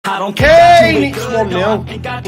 I don't Kane, care it's too good, 1-0. no, ain't got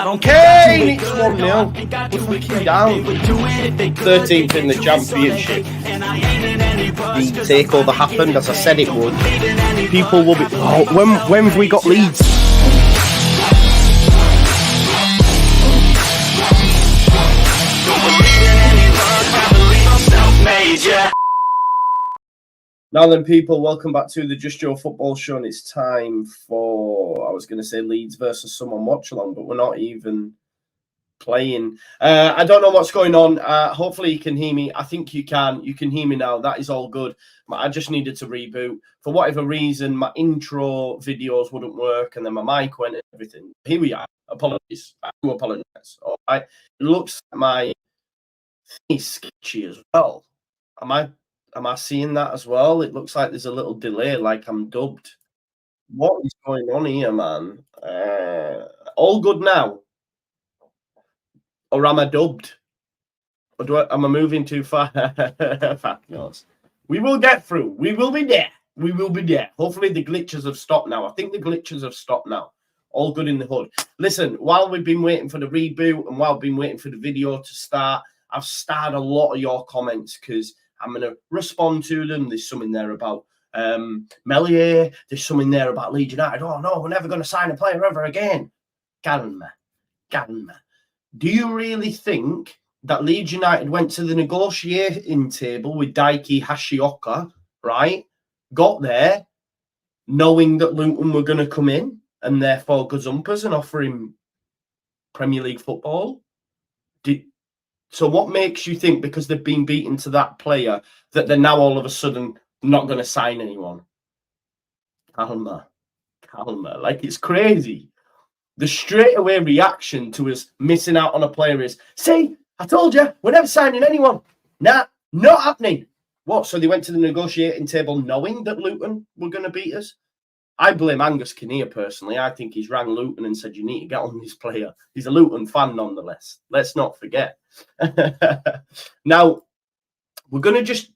Kane, it's 1-0. We're fucking down. 13th in the championship. The takeover happened as I said it would. People will be. Oh, when have we got Leeds? Now then, people, welcome back to the Just Your Football Show, and it's time for, I was going to say Leeds versus someone watch along, but we're not even playing. I don't know what's going on. Hopefully you can hear me. I think you can. You can hear me now. That is all good. I just needed to reboot. For whatever reason, my intro videos wouldn't work, and then my mic went and everything. Here we are. Apologies. I do apologize. All right. It looks like my thing is sketchy as well. Am I seeing that as well? It looks like there's a little delay, like I'm dubbed. What is going on here, man? All good now? Or am I dubbed? Or am I moving too far? Fuck knows. We will get through. We will be there. We will be there. Hopefully the glitches have stopped now. I think the glitches have stopped now. All good in the hood. Listen, while we've been waiting for the reboot and while I've been waiting for the video to start, I've starred a lot of your comments because I'm going to respond to them. There's something there about Meslier. There's something there about Leeds United. Oh, no, we're never going to sign a player ever again. Calma. Do you really think that Leeds United went to the negotiating table with Daiki Hashioka, right? Got there knowing that Luton were going to come in and therefore gazumpers and offer him Premier League football? So what makes you think because they've been beaten to that player that they're now all of a sudden not going to sign anyone? Calma. Like, it's crazy. The straightaway reaction to us missing out on a player is, see, I told you, we're never signing anyone. Nah, not happening. What, so they went to the negotiating table knowing that Luton were going to beat us? I blame Angus Kinnear personally. I think he's rang Luton and said, you need to get on this player. He's a Luton fan nonetheless. Let's not forget. Now, we're going to just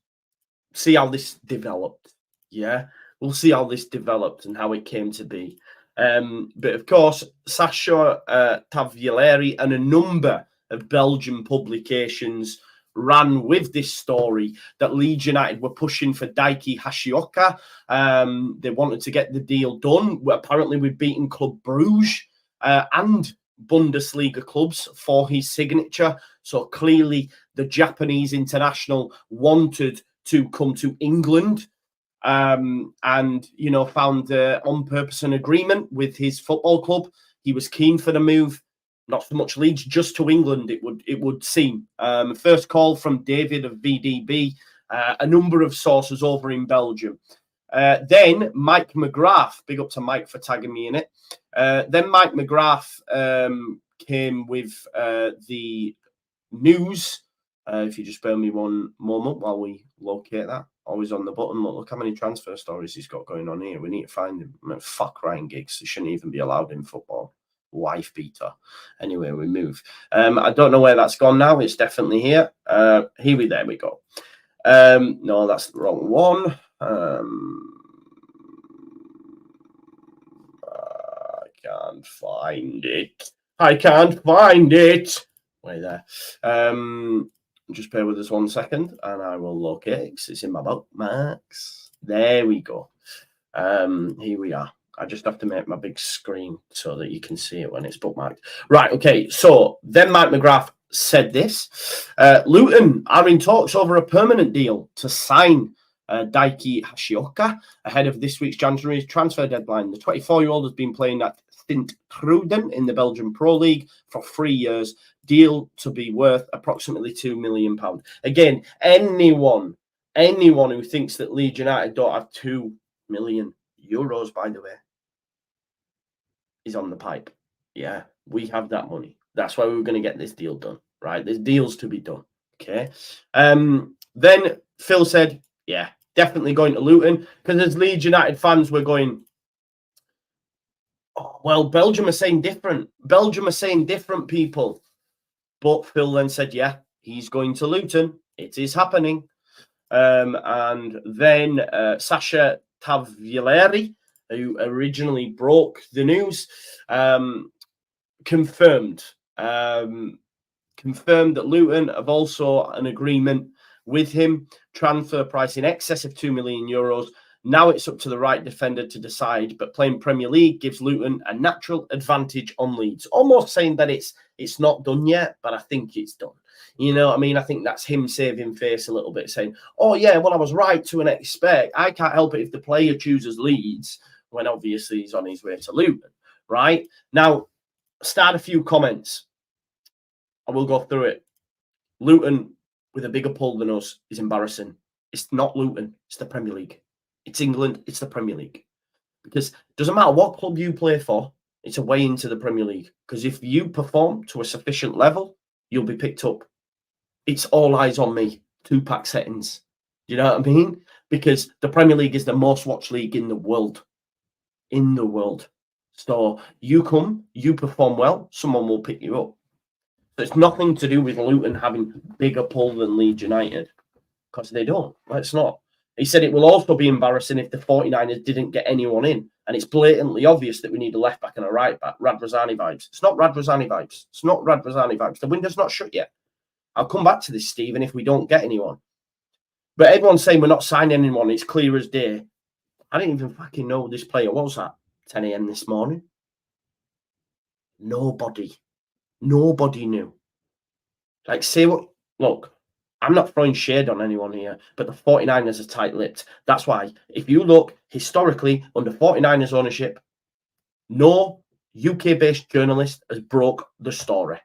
see how this developed. Yeah, we'll see how this developed and how it came to be. But of course, Sasha Tavieleri and a number of Belgian publications ran with this story that Leeds United were pushing for Daiki Hashioka. They wanted to get the deal done. Apparently, we've beaten Club Bruges and Bundesliga clubs for his signature. So clearly, the Japanese international wanted to come to England and, you know, found on purpose an agreement with his football club. He was keen for the move. Not so much Leeds, just to England, it would seem. First call from David of VDB, a number of sources over in Belgium. Then Mike McGrath, big up to Mike for tagging me in it. Then Mike McGrath came with the news. If you just bear me one moment while we locate that. Always on the button. Look how many transfer stories he's got going on here. We need to find him. I mean, fuck Ryan Giggs. He shouldn't even be allowed in football. Wife beater. Anyway, we move. I don't know where that's gone now. It's definitely here. There we go. No, that's the wrong one. I can't find it. Wait there. Just bear with us 1 second and I will locate it because it's in my bookmarks. There we go. Here we are. I just have to make my big screen so that you can see it when it's bookmarked. Right, okay. So then Mike McGrath said this. Luton are in talks over a permanent deal to sign Daiki Hashioka ahead of this week's January transfer deadline. The 24-year-old has been playing at Sint Truiden in the Belgian Pro League for 3 years. Deal to be worth approximately £2 million. Again, anyone who thinks that Leeds United don't have €2 million, by the way, is on the pipe. Yeah, we have that money. That's why we were going to get this deal done, right? There's deals to be done, okay? Then Phil said, yeah, definitely going to Luton, because as Leeds United fans, we're going, oh, well, Belgium are saying different. People. But Phil then said, yeah, he's going to Luton. It is happening. And then Sasha Tavieleri, who originally broke the news, confirmed. Confirmed that Luton have also an agreement with him. Transfer price in excess of €2 million. Now it's up to the right defender to decide, but playing Premier League gives Luton a natural advantage on Leeds. Almost saying that it's not done yet, but I think it's done. You know what I mean? I think that's him saving face a little bit, saying, oh, yeah, well, I was right to an extent. I can't help it if the player chooses Leeds, when obviously he's on his way to Luton, right? Now, start a few comments. I will go through it. Luton with a bigger pull than us is embarrassing. It's not Luton, it's the Premier League. It's England, it's the Premier League. Because it doesn't matter what club you play for, it's a way into the Premier League. Because if you perform to a sufficient level, you'll be picked up. It's all eyes on me, 2-pack settings. Do you know what I mean? Because the Premier League is the most watched league in the world. In the world. So you come, you perform well, someone will pick you up. So it's nothing to do with Luton having bigger pull than Leeds United. Because they don't. It's not. He said it will also be embarrassing if the 49ers didn't get anyone in. And it's blatantly obvious that we need a left back and a right back. Radrazani vibes. It's not Radrazani vibes. It's not Radrazani vibes. The window's not shut yet. I'll come back to this, Stephen, if we don't get anyone. But everyone's saying we're not signing anyone. It's clear as day. I didn't even fucking know who this player was at 10 a.m. this morning. Nobody knew. Like, say what? Look, I'm not throwing shade on anyone here, but the 49ers are tight-lipped. That's why, if you look historically under 49ers ownership, no UK-based journalist has broke the story.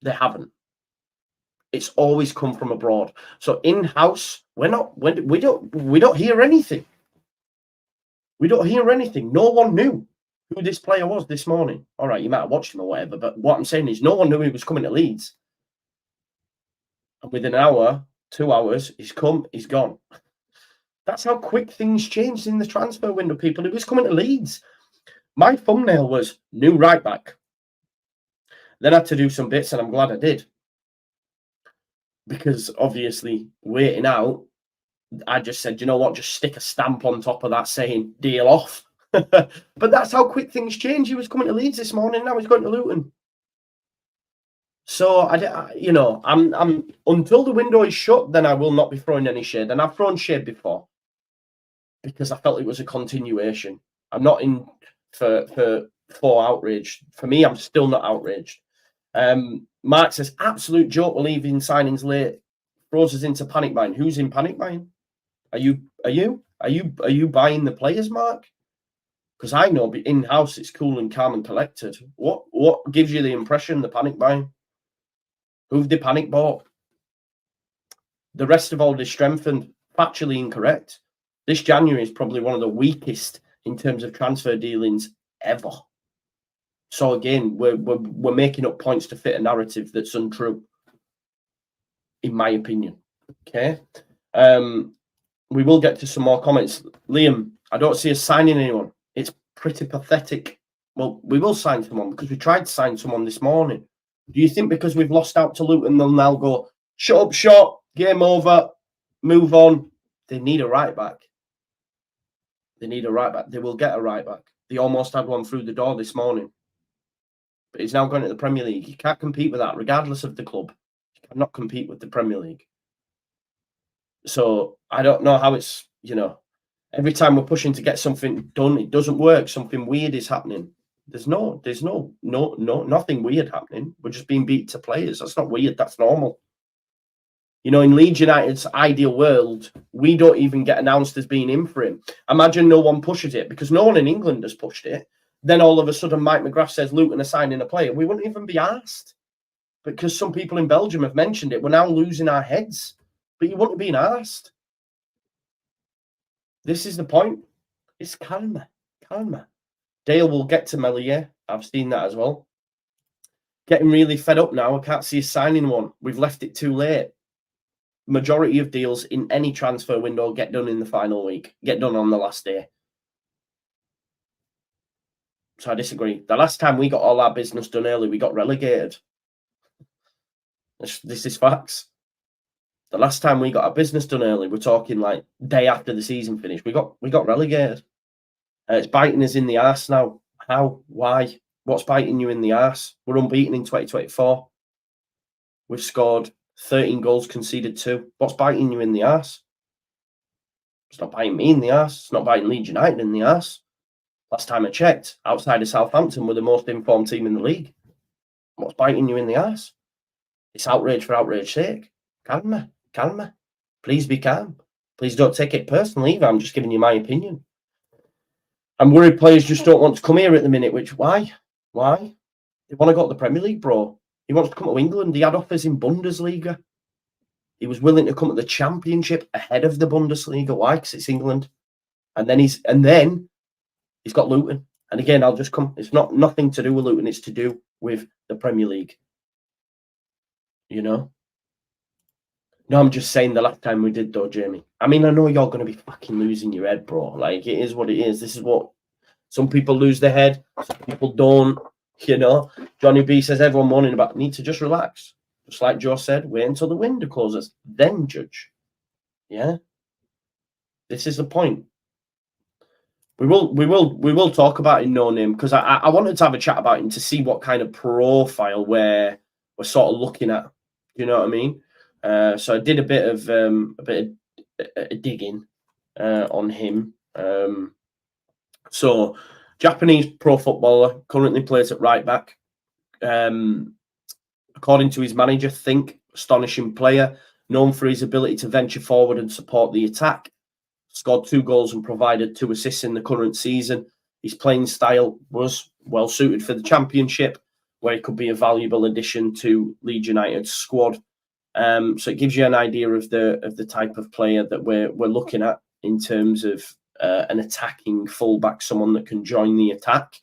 They haven't. It's always come from abroad. So in-house, we don't hear anything. We don't hear anything. No one knew who this player was this morning. All right, you might have watched him or whatever, but what I'm saying is no one knew he was coming to Leeds. And within an hour, 2 hours, he's come, he's gone. That's how quick things changed in the transfer window, people. He was coming to Leeds. My thumbnail was new right back. Then I had to do some bits, and I'm glad I did. Because obviously, waiting out, I just said, you know what, just stick a stamp on top of that saying deal off. But that's how quick things change. He was coming to Leeds this morning, now he's going to Luton. So I'm until the window is shut, then I will not be throwing any shade. And I've thrown shade before because I felt it was a continuation. I'm not in for outrage. For me, I'm still not outraged. Mark says, absolute joke, we're leaving signings late. Throws us into panic buying. Who's in panic buying? Are you buying the players, Mark? Because I know in-house it's cool and calm and collected. What gives you the impression the panic buying? Who've they panic bought? The rest of all is strengthened. Factually incorrect. This January is probably one of the weakest in terms of transfer dealings ever. So again, we're making up points to fit a narrative that's untrue, in my opinion. Okay. We will get to some more comments. Liam, I don't see us signing anyone. It's pretty pathetic. Well, we will sign someone because we tried to sign someone this morning. Do you think because we've lost out to Luton, they'll now go, shut up shop, game over, move on? They need a right back. They need a right back. They will get a right back. They almost had one through the door this morning. But he's now going to the Premier League. You can't compete with that, regardless of the club. You cannot compete with the Premier League. So I don't know how it's, every time we're pushing to get something done, it doesn't work. Something weird is happening. There's nothing weird happening. We're just being beat to players. That's not weird. That's normal. In Leeds United's ideal world, we don't even get announced as being in for him. Imagine no one pushes it because no one in England has pushed it. Then all of a sudden, Mike McGrath says Luton are signing a player. We wouldn't even be asked because some people in Belgium have mentioned it. We're now losing our heads, but you wouldn't have been asked. This is the point. It's calmer. Dale will get to Meslier. I've seen that as well. Getting really fed up now. I can't see us signing one. We've left it too late. Majority of deals in any transfer window get done in the final week. Get done on the last day. So I disagree. The last time we got all our business done early, we got relegated. This is facts. The last time we got our business done early, we're talking like day after the season finished. We got relegated. It's biting us in the arse now. How? Why? What's biting you in the arse? We're unbeaten in 2024. We've scored 13 goals, conceded 2. What's biting you in the arse? It's not biting me in the arse. It's not biting Leeds United in the arse. Last time I checked, outside of Southampton, we're the most informed team in the league. What's biting you in the arse? It's outrage for outrage's sake. Calm me. Please be calm. Please don't take it personally either. I'm just giving you my opinion. I'm worried players just don't want to come here at the minute, why? They want to go to the Premier League, bro. He wants to come to England. He had offers in Bundesliga. He was willing to come to the Championship ahead of the Bundesliga. Why? Because it's England. And then he's got Luton. And again, I'll just come. It's nothing to do with Luton. It's to do with the Premier League. You know? No, I'm just saying the last time we did though, Jamie. I mean, I know you're going to be fucking losing your head, bro. Like, it is what it is. This is what some people lose their head. Some people don't, you know. Johnny B says everyone moaning about need to just relax. Just like Joe said, wait until the window closes, then judge. Yeah? This is the point. We will talk about him, no name, because I wanted to have a chat about him to see what kind of profile we're sort of looking at. You know what I mean? So I did a bit of digging on him. So Japanese pro footballer, currently plays at right back. According to his manager, astonishing player, known for his ability to venture forward and support the attack. Scored 2 goals and provided 2 assists in the current season. His playing style was well suited for the Championship, where he could be a valuable addition to Leeds United's squad. So it gives you an idea of the type of player that we're looking at in terms of an attacking fullback, someone that can join the attack,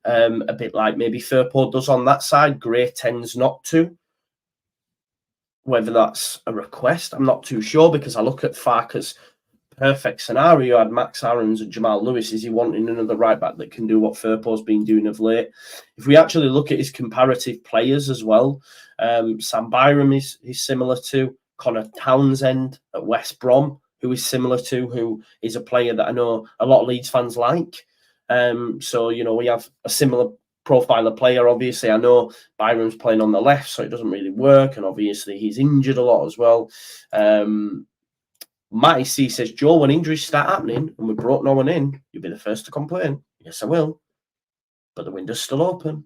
a bit like maybe Firpo does on that side. Gray tends not to. Whether that's a request, I'm not too sure, because I look at Farke's perfect scenario. Had Max Aarons and Jamal Lewis. Is he wanting another right back that can do what Firpo's been doing of late? If we actually look at his comparative players as well, Sam Byram is similar to Connor Townsend at West Brom, who is similar to, who is a player that I know a lot of Leeds fans like. So, you know, we have a similar profile of player. Obviously, I know Byram's playing on the left, so it doesn't really work. And obviously, he's injured a lot as well. Matty C says, Joe, when injuries start happening and we brought no one in, you'll be the first to complain. Yes, I will. But the window's still open.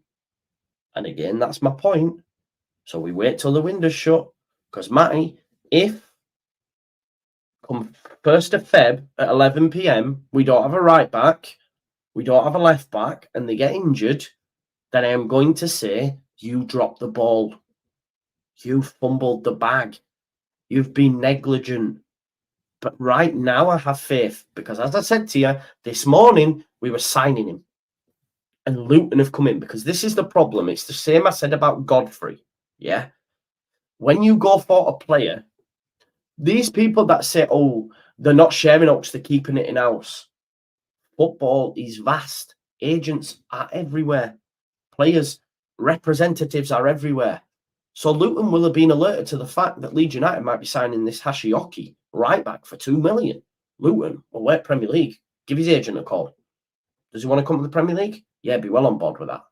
And again, that's my point. So we wait till the window's shut. Because, Matty, if come 1st of Feb at 11 p.m, we don't have a right back, we don't have a left back, and they get injured, then I am going to say, you dropped the ball. You fumbled the bag. You've been negligent. But right now I have faith, because as I said to you, this morning we were signing him. And Luton have come in, because this is the problem. It's the same I said about Godfrey. Yeah. When you go for a player, these people that say, oh, they're not sharing Oaks, they're keeping it in-house. Football is vast. Agents are everywhere. Players, representatives are everywhere. So Luton will have been alerted to the fact that Leeds United might be signing this Hashioka right back for 2 million. Luton will wait Premier League. Give his agent a call. Does he want to come to the Premier League? Yeah, be well on board with that.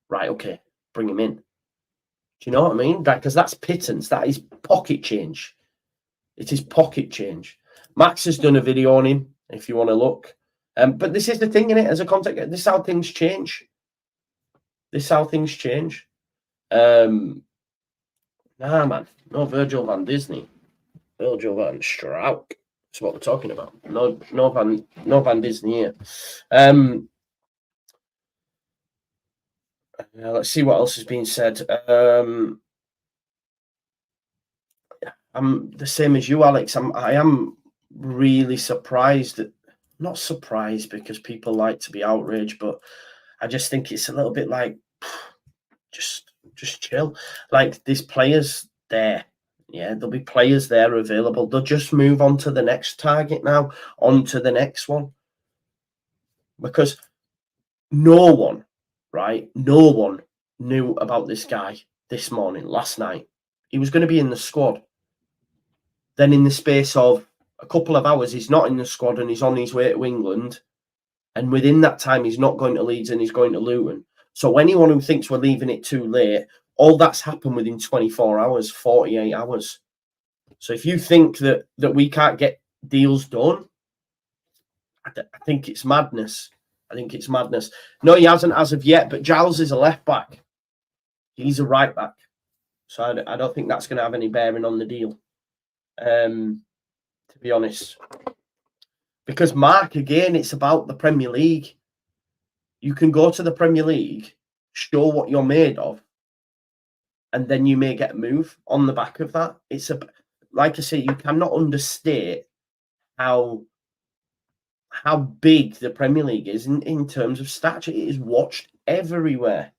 Right, okay, bring him in. Do you know what I mean? Because that's pittance. That is pocket change. It is pocket change. Max has done a video on him, if you want to look. But this is the thing, in it, as a contact. This is how things change. This is how things change. Nah, man. No Virgil van Disney. Virgil van Strauch. That's what we're talking about. No Van Disney here. Let's see what else has been said. I'm the same as you, Alex. I am really surprised. Not surprised, because people like to be outraged, but I just think it's a little bit like just chill. Like, there's players there. Yeah, there'll be players there available. They'll just move on to the next target now, on to the next one. Because no one knew about this guy this morning, last night. He was going to be in the squad. Then in the space of a couple of hours, he's not in the squad and he's on his way to England. And within that time, he's not going to Leeds and he's going to Luton. So anyone who thinks we're leaving it too late, all that's happened within 24 hours, 48 hours. So if you think that we can't get deals done, I think it's madness. I think it's madness. No, he hasn't as of yet, but Giles is a left back. He's a right back. So I don't think that's going to have any bearing on the deal, to be honest. Because Mark, again, it's about the Premier League. You can go to the Premier League, show what you're made of, and then you may get a move on the back of that. It's like I say, you cannot understate how big the Premier League is in terms of stature. It is watched everywhere.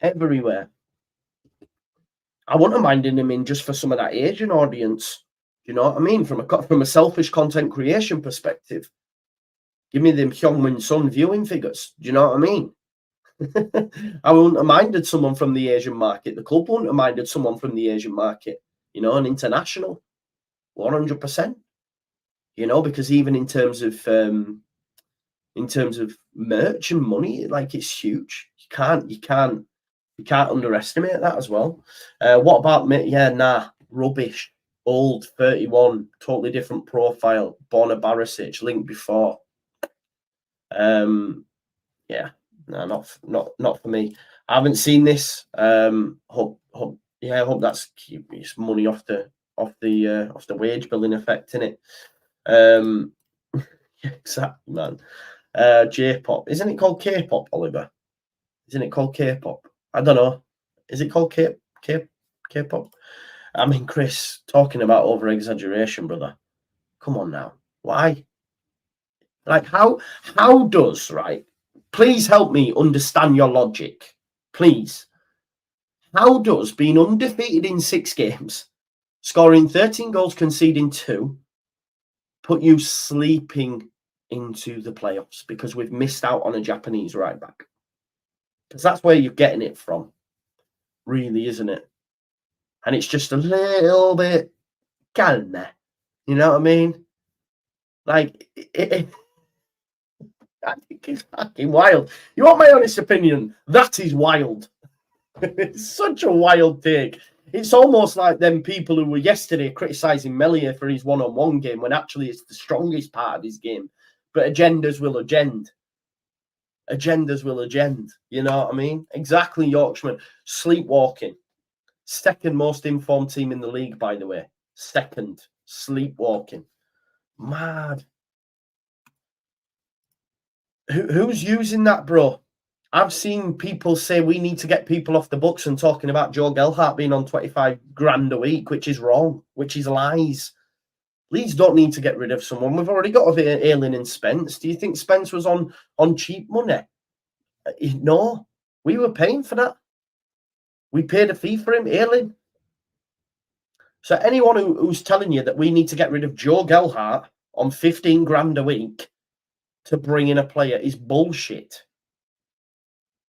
Everywhere. I wouldn't mind him in just for some of that Asian audience. You know what I mean? From a selfish content creation perspective. Give me them Hyungmin Son viewing figures. Do you know what I mean? I wouldn't have minded someone from the Asian market. The club wouldn't have minded someone from the Asian market. You know, an international. 100%. You know, because even in terms of merch and money, like, it's huge. You can't underestimate that as well. What about me? Yeah, nah, rubbish. Old, 31, totally different profile. Borna Barisic, linked before. Yeah, no, not for me. I haven't seen this. Hope that's it's money off the wage billing effect, innit? Yeah, exactly, man. J-pop, isn't it called K-pop, Oliver? Isn't it called K-pop? I don't know. Is it called K-pop? I mean, Chris, talking about over-exaggeration, brother. Come on now. Why? Like, how does, right? Please help me understand your logic. Please. How does being undefeated in 6 games, scoring 13 goals, conceding 2, put you sleeping into the playoffs because we've missed out on a Japanese right back? Because that's where you're getting it from, really, isn't it? And it's just a little bit calma. You know what I mean? Like, I think it's fucking wild. You want my honest opinion? That is wild. It's such a wild take. It's almost like them people who were yesterday criticising Meslier for his one-on-one game when actually it's the strongest part of his game. But agendas will agend. Agendas will agend. You know what I mean? Exactly, Yorkshireman. Sleepwalking. Second most informed team in the league, by the way. Second. Sleepwalking. Mad. Who's using that, bro? I've seen people say we need to get people off the books and talking about Joe Gelhardt being on 25 grand a week, which is wrong, which is lies. Leeds don't need to get rid of someone. We've already got Ayling and Spence. Do you think Spence was on cheap money? No, we were paying for that. We paid a fee for him, Ayling. So anyone who's telling you that we need to get rid of Joe Gelhardt on 15 grand a week to bring in a player is bullshit.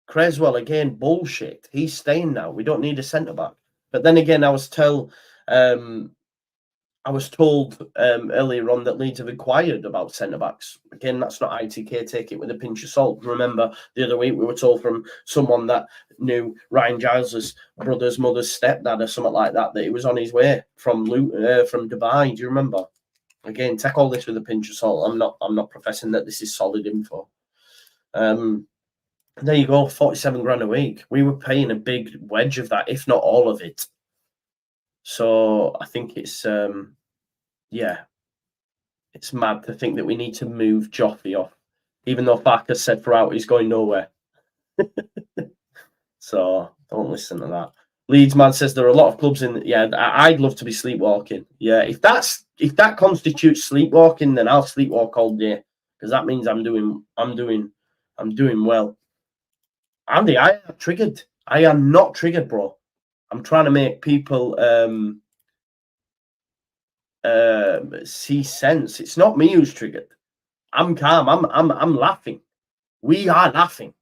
Creswell, again, bullshit. He's staying now. We don't need a centre-back. But then again, I was told earlier on that Leeds have inquired about centre-backs. Again, that's not ITK. Take it with a pinch of salt. Remember, the other week we were told from someone that knew Ryan Giles' brother's mother's stepdad or something like that he was on his way from Dubai. Do you remember? Again, take all this with a pinch of salt. I'm not professing that this is solid info. There you go, 47 grand a week. We were paying a big wedge of that, if not all of it. So I think it's it's mad to think that we need to move Joffrey off, even though Farkas said throughout he's going nowhere. So don't listen to that. Leeds man says there are a lot of clubs in. Yeah, I'd love to be sleepwalking. Yeah, if that constitutes sleepwalking, then I'll sleepwalk all day because that means I'm doing well. Andy, I am triggered. I am not triggered, bro. I'm trying to make people see sense. It's not me who's triggered. I'm calm. I'm laughing. We are laughing.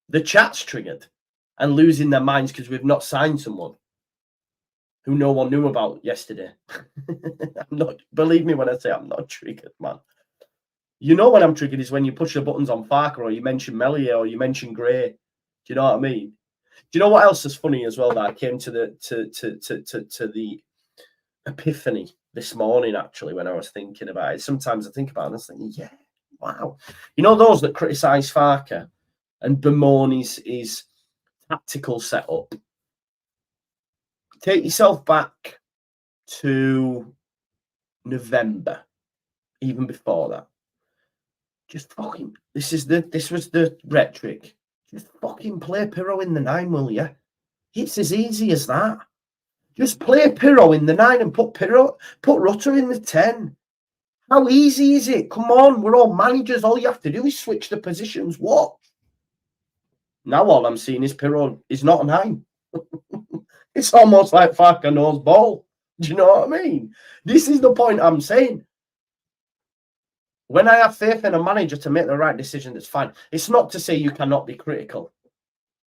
The chat's triggered and losing their minds because we've not signed someone who no one knew about yesterday. I'm not. Believe me when I say I'm not triggered, man. You know when I'm triggered is when you push the buttons on Farker or you mention Meslier or you mention Gray. you know what I mean? Do you know what else is funny as well? That I came to the epiphany this morning, actually, when I was thinking about it. Sometimes I think about it and I was thinking, yeah, wow. You know those that criticise Farke and bemoan his tactical setup? Take yourself back to November, even before that. Just fucking, this was the rhetoric. Just fucking play Pirro in the 9, will you? It's as easy as that. Just play Pirro in the 9 and put Rutter in the 10. How easy is it? Come on, we're all managers. All you have to do is switch the positions. What? Now all I'm seeing is Pirro is not a 9. It's almost like Farke knows ball. Do you know what I mean? This is the point I'm saying. When I have faith in a manager to make the right decision, that's fine. It's not to say you cannot be critical.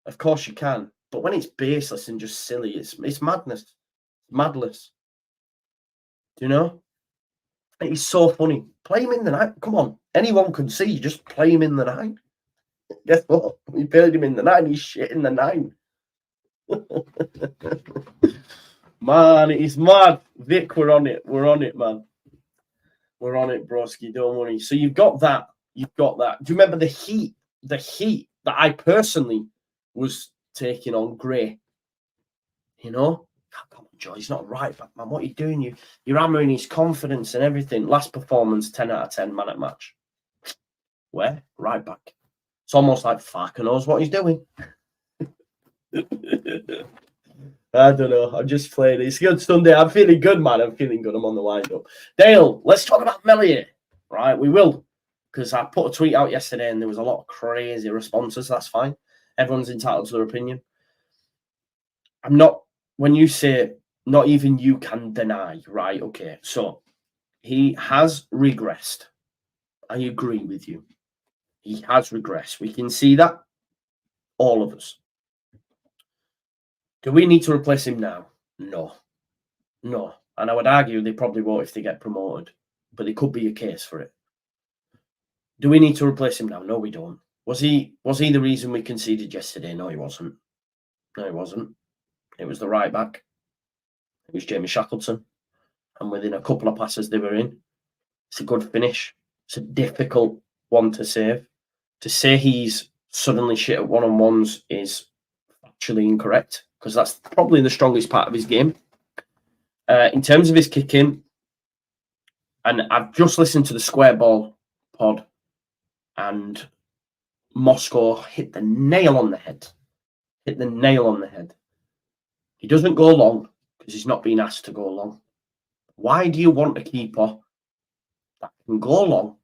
Of course you can. But when it's baseless and just silly, it's madness. It's madness. Do you know? It's so funny. Play him in the 9. Come on. Anyone can see. Just play him in the 9. Guess what? We played him in the 9. He's shit in the 9. Man, it's mad. Vic, we're on it. We're on it, man. We're on it, broski. Don't worry. So you've got that. You've got that. Do you remember the heat? The heat that I personally was taking on Gray. You know? Come on, Joe. He's not right back, man. What are you doing? You're hammering his confidence and everything. Last performance, 10 out of 10, man at match. Where? Right back. It's almost like Farke knows what he's doing. I don't know. I'm just playing. It's a good Sunday. I'm feeling good, man. I'm feeling good. I'm on the wind up. Dale, let's talk about Meslier. Right, we will. Because I put a tweet out yesterday and there was a lot of crazy responses. That's fine. Everyone's entitled to their opinion. I'm not, when you say not even you can deny, right? Okay, so he has regressed. I agree with you. He has regressed. We can see that. All of us. Do we need to replace him now? No. No. And I would argue they probably won't if they get promoted. But there could be a case for it. Do we need to replace him now? No, we don't. Was he the reason we conceded yesterday? No, he wasn't. No, he wasn't. It was the right back. It was Jamie Shackleton. And within a couple of passes they were in. It's a good finish. It's a difficult one to save. To say he's suddenly shit at one-on-ones is actually incorrect, because that's probably the strongest part of his game. In terms of his kicking, and I've just listened to the Square Ball pod, and Moscow hit the nail on the head. Hit the nail on the head. He doesn't go long because he's not being asked to go long. Why do you want a keeper that can go long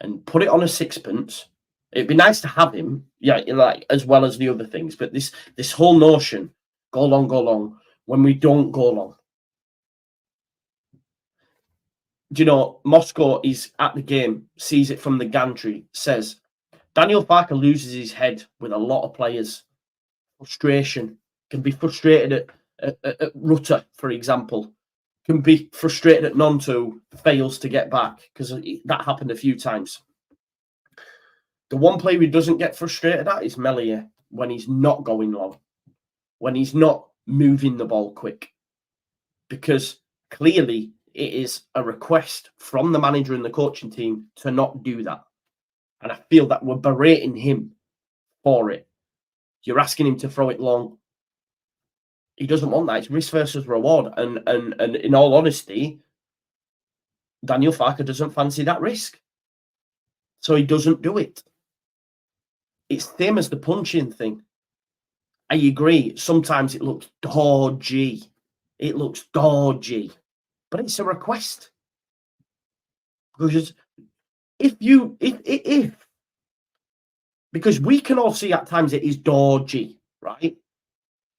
and put it on a sixpence? It'd be nice to have him, yeah, like as well as the other things. But this whole notion, go long, when we don't go long. Do you know, Moscow is at the game, sees it from the gantry, says, Daniel Farke loses his head with a lot of players. Frustration. Can be frustrated at Rutter, for example. Can be frustrated at Nonto, fails to get back, because that happened a few times. The one player he doesn't get frustrated at is Meslier, when he's not going long, when he's not moving the ball quick. Because clearly it is a request from the manager and the coaching team to not do that. And I feel that we're berating him for it. You're asking him to throw it long. He doesn't want that. It's risk versus reward. And in all honesty, Daniel Farke doesn't fancy that risk. So he doesn't do it. It's the same as the punching thing. I agree. Sometimes it looks dodgy. It looks dodgy. But it's a request. Because because we can all see at times it is dodgy, right?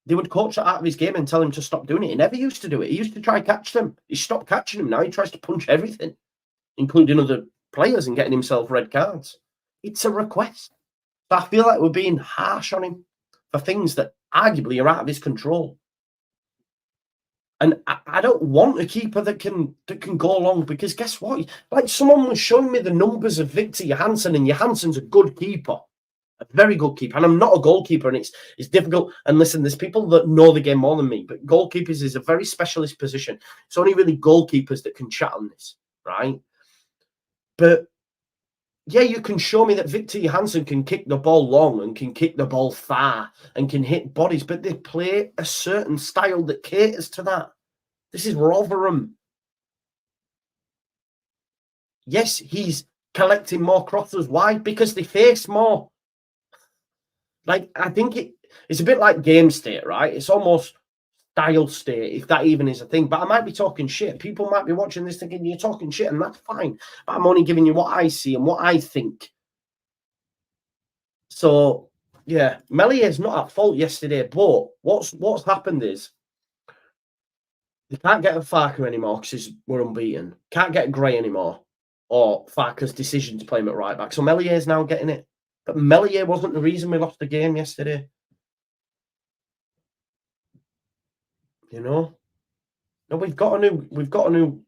They would coach that out of his game and tell him to stop doing it. He never used to do it. He used to try and catch them. He stopped catching them. Now he tries to punch everything, including other players, and getting himself red cards. It's a request. So I feel like we're being harsh on him for things that arguably are out of his control. And I don't want a keeper that can go long, because guess what? Like, someone was showing me the numbers of Victor Johansson, and Johansson's a good keeper. A very good keeper. And I'm not a goalkeeper, and it's difficult. And listen, there's people that know the game more than me, but goalkeepers is a very specialist position. It's only really goalkeepers that can chat on this, right? But yeah, you can show me that Victor Johansson can kick the ball long and can kick the ball far and can hit bodies, but they play a certain style that caters to that. This is Rotherham. Yes, he's collecting more crosses. Why? Because they face more. Like, I think it's a bit like game state, right? It's almost style state, if that even is a thing. But I might be talking shit. People might be watching this thinking you're talking shit, and that's fine. But I'm only giving you what I see and what I think. So, yeah, Meslier's not at fault yesterday, but what's happened is they can't get a Farker anymore because we're unbeaten. Can't get Gray anymore, or Farker's decision to play him at right back. So Meslier's now getting it. But Meslier wasn't the reason we lost the game yesterday. You know? No, we've got a new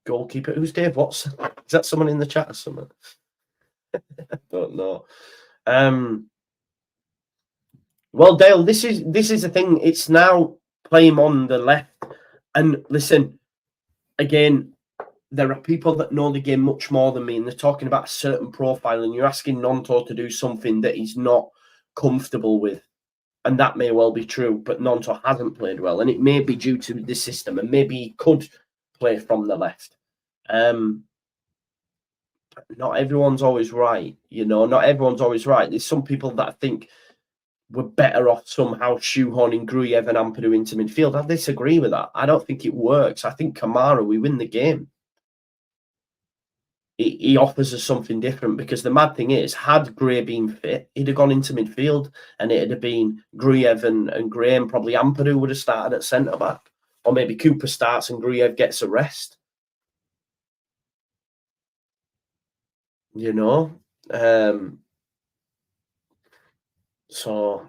goalkeeper. Who's Dave Watson? Is that someone in the chat or something? I don't know. Well, Dale, this is the thing. It's now play him on the left. And listen, again, there are people that know the game much more than me, and they're talking about a certain profile, and you're asking Nonto to do something that he's not comfortable with. And that may well be true, but Nonto hasn't played well, and it may be due to the system, and maybe he could play from the left. Not everyone's always right, you know. Not everyone's always right. There's some people that think we're better off somehow shoehorning Gruyev and Ampadu into midfield. I disagree with that. I don't think it works. I think Kamara, we win the game. He offers us something different, because the mad thing is, had Gray been fit, he'd have gone into midfield, and it'd have been Gruyev and Gray, and probably Ampadu would have started at centre back, or maybe Cooper starts and Gruyev gets a rest. You know, so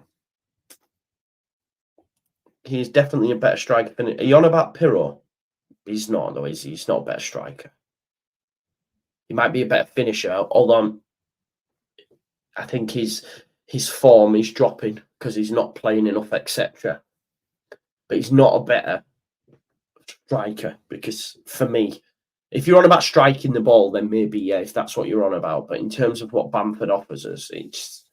he's definitely a better striker than. Are you on about Pirro? He's not, though. He's not a better striker. He might be a better finisher, although I think his form is dropping because he's not playing enough, etc. But he's not a better striker, because for me, if you're on about striking the ball, then maybe, yeah, if that's what you're on about. But in terms of what Bamford offers us, it's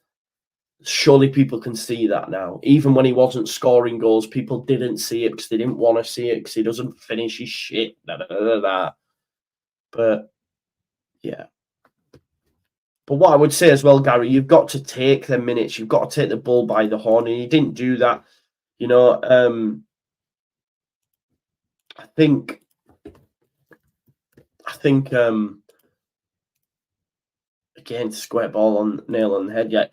surely people can see that now. Even when he wasn't scoring goals, people didn't see it because they didn't want to see it, because he doesn't finish his shit. But yeah. But what I would say as well, Gary, you've got to take the minutes. You've got to take the bull by the horn, and he didn't do that. You know, I think again, square ball on nail on the head. Yeah,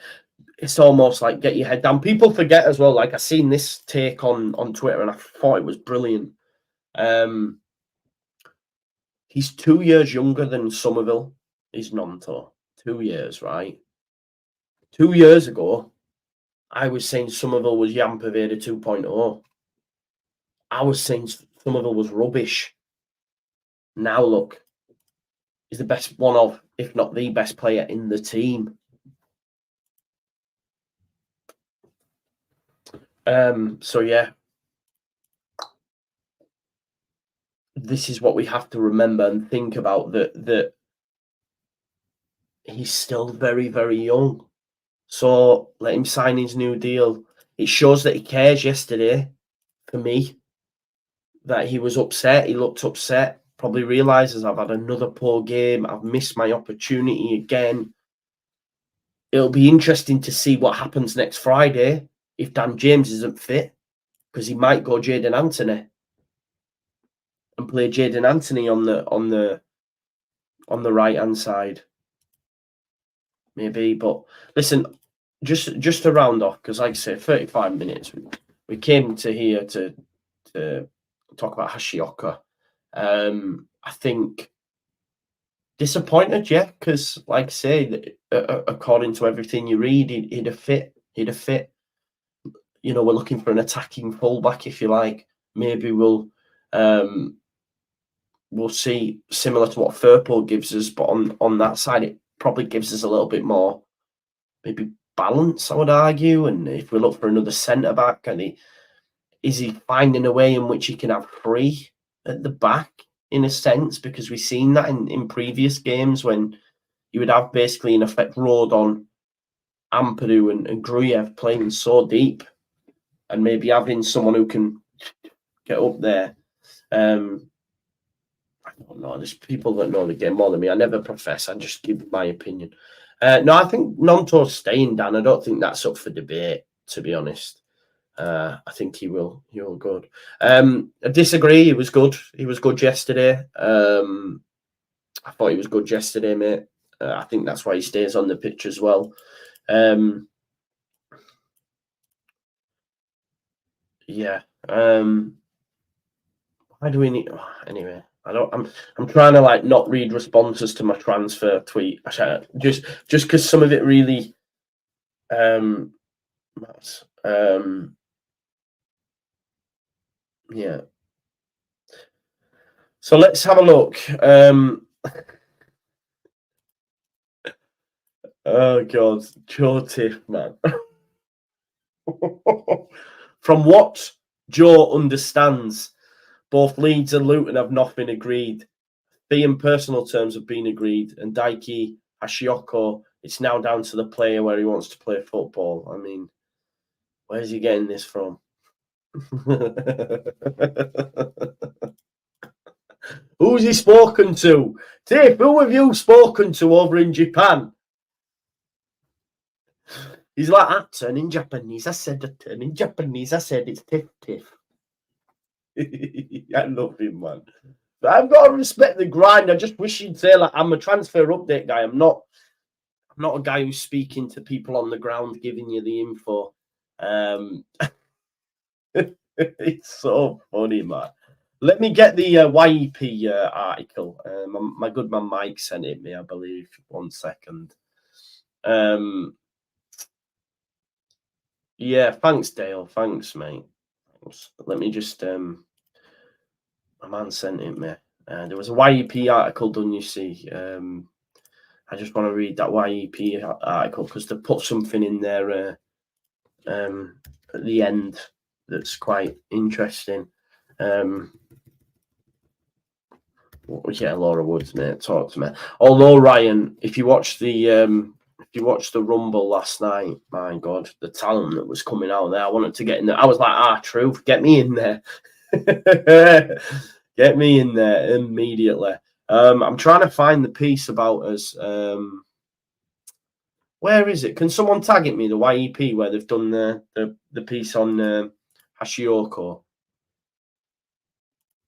it's almost like get your head down. People forget as well. Like, I seen this take on Twitter, and I thought it was brilliant. He's 2 years younger than Somerville. He's Nonto. 2 years, right? 2 years ago, I was saying Somerville was Jan Paveda 2.0. I was saying Somerville was rubbish. Now look, he's the best, one of, if not the best player in the team. So yeah, this is what we have to remember and think about, that he's still very, very young. So let him sign his new deal. It shows that he cares yesterday, for me, that he was upset. He looked upset. Probably realises I've had another poor game. I've missed my opportunity again. It'll be interesting to see what happens next Friday if Dan James isn't fit, because he might go Jadon Anthony and play Jadon Anthony on the right hand side. Maybe, but listen, just to round off, because like I say, 35 minutes. We came to here to talk about Hashioka. I think disappointed, yeah, because like I say, according to everything you read, he'd have fit. You know, we're looking for an attacking fullback, if you like. Maybe we'll see, similar to what Firpo gives us, but on that side, it probably gives us a little bit more maybe balance, I would argue. And if we look for another centre back, is he finding a way in which he can have three at the back in a sense? Because we've seen that in previous games when you would have basically in effect Rodon, Ampadu and Gruyev playing so deep, and maybe having someone who can get up there. I don't know. There's people that know the game more than me. I never profess. I just give my opinion. No, I think Nonto's staying, Dan. I don't think that's up for debate, to be honest. I think he will good. I disagree. He was good. He was good yesterday. I thought he was good yesterday, mate. I think that's why he stays on the pitch as well. Yeah. Why do we need? Anyway, I'm trying to like not read responses to my transfer tweet. Just because some of it really. Yeah. So let's have a look. Oh God, Joe Tiff, man. From what Joe understands, both Leeds and Luton have not been agreed. Fee in personal terms have been agreed, and Daiki Hashioka, it's now down to the player where he wants to play football. I mean, where's he getting this from? Who's he spoken to? Tiff, who have you spoken to over in Japan? He's like, I turn in Japanese. I said it's Tiff. I love him, man. But I've got to respect the grind. I just wish you'd say, like, I'm a transfer update guy. I'm not a guy who's speaking to people on the ground, giving you the info. It's so funny, man. Let me get the YEP article. My good man Mike sent it me, I believe. 1 second. Yeah, thanks, Dale. Thanks, mate. Let me just my man sent it me. There was a YEP article done, you see. I just want to read that YEP article because they put something in there at the end that's quite interesting. Yeah, Laura Woods, mate, talk to me. Although Ryan, if you watched the Rumble last night, my God, the talent that was coming out there, I wanted to get in there. I was like, truth, get me in there. Get me in there immediately. I'm trying to find the piece about us. Where is it? Can someone tag it me, the YEP, where they've done the piece on Hashioka?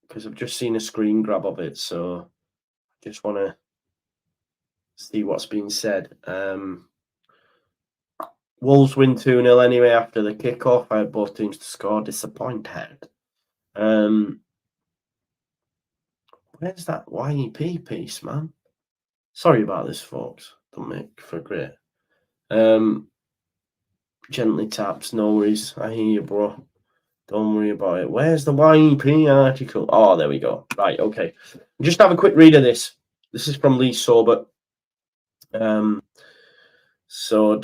Because I've just seen a screen grab of it, so I just want to see what's been said. Wolves win 2-0 anyway after the kickoff. I had both teams to score. Disappointed. Where's that YEP piece, man? Sorry about this, folks. Don't make for great. Gently taps, no worries. I hear you, bro. Don't worry about it. Where's the YEP article? Oh, there we go. Right, okay. Just have a quick read of this. This is from Lee Sober. So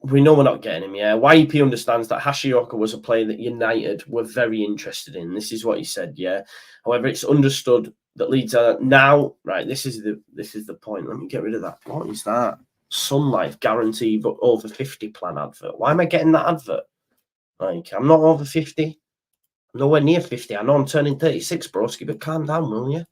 we know we're not getting him, yeah. YEP understands that Hashioka was a player that United were very interested in. This is what he said, yeah. However, it's understood that Leeds are now, right, this is the point. Let me get rid of that. What is that? Sun Life guarantee but over 50 plan advert. Why am I getting that advert? Like, I'm not over 50. I'm nowhere near 50. I know I'm turning 36, broski, but calm down, will you?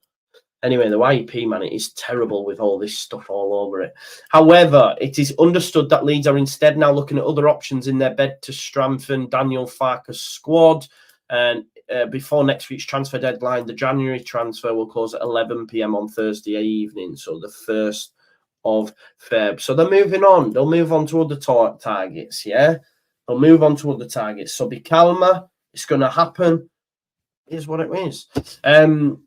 Anyway, the YEP, man, it is terrible with all this stuff all over it. However, it is understood that Leeds are instead now looking at other options in their bid to strengthen Daniel Farke's squad. And before next week's transfer deadline, the January transfer will close at 11 p.m. on Thursday evening, so the 1st of Feb. So they're moving on. They'll move on to other targets, yeah? They'll move on to other targets. So be calmer. It's going to happen. Is what it is.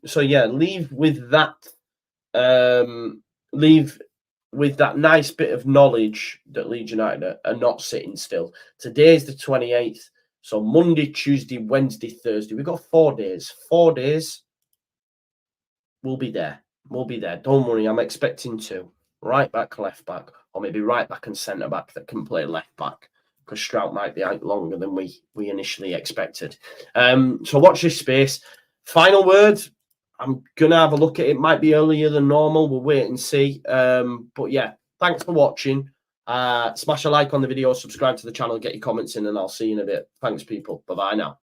So yeah, leave with that nice bit of knowledge that Leeds United are not sitting still. Today's the 28th. So Monday, Tuesday, Wednesday, Thursday. We've got 4 days. 4 days. We'll be there. Don't worry. I'm expecting 2. right back, left back, or maybe right back and centre back that can play left back, because Strout might be out longer than we initially expected. So watch this space. Final word. I'm gonna have a look at it. Might be earlier than normal. We'll wait and see. But yeah, thanks for watching. Smash a like on the video, subscribe to the channel, get your comments in, and I'll see you in a bit. Thanks, people. Bye-bye now.